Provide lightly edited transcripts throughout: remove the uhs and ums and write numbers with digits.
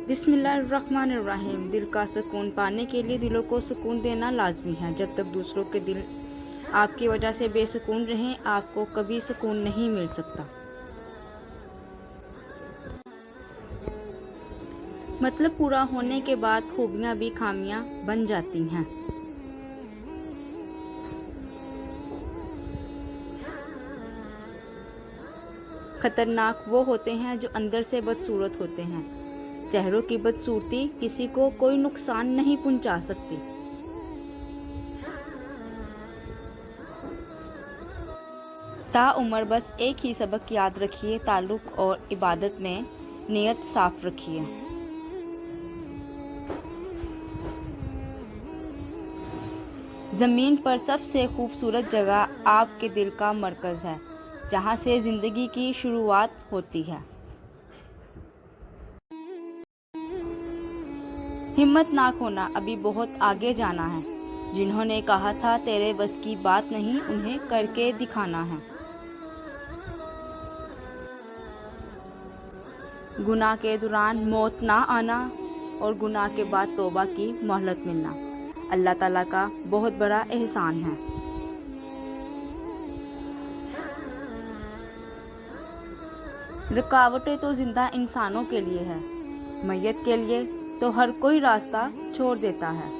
बिस्मिल्लाहिर्रहमानिर्रहीम। दिल का सुकून पाने के लिए दिलों को सुकून देना लाजमी है। जब तक दूसरों के दिल आपकी वजह से बेसुकून रहें, आपको कभी सुकून नहीं मिल सकता। मतलब पूरा होने के बाद खूबियाँ भी खामियाँ बन जाती हैं। खतरनाक वो होते हैं जो अंदर से बदसूरत होते हैं। चेहरों की बदसूरती किसी को कोई नुकसान नहीं पहुंचा सकती। ताउम्र बस एक ही सबक याद रखिए, ताल्लुक और इबादत में नियत साफ रखिए। ज़मीन पर सबसे खूबसूरत जगह आपके दिल का मरकज़ है, जहाँ से ज़िंदगी की शुरुआत होती है। हिम्मत ना खोना, अभी बहुत आगे जाना है। जिन्होंने कहा था तेरे बस की बात नहीं, उन्हें करके दिखाना है। गुनाह के दौरान मौत ना आना और गुनाह के बाद तौबा की मोहलत मिलना अल्लाह ताला का बहुत बड़ा एहसान है। रुकावटें तो जिंदा इंसानों के लिए है, मैयत के लिए तो हर कोई रास्ता छोड़ देता है।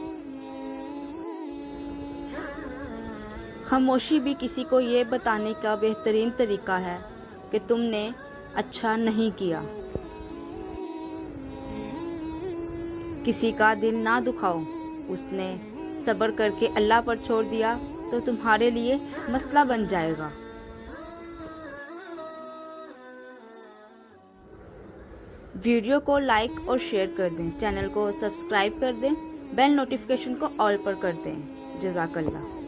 खामोशी भी किसी को ये बताने का बेहतरीन तरीका है कि तुमने अच्छा नहीं किया। किसी का दिल ना दुखाओ, उसने सब्र करके अल्लाह पर छोड़ दिया तो तुम्हारे लिए मसला बन जाएगा। वीडियो को लाइक और शेयर कर दें, चैनल को सब्सक्राइब कर दें, बेल नोटिफिकेशन को ऑल पर कर दें। जज़ाकल्लाह।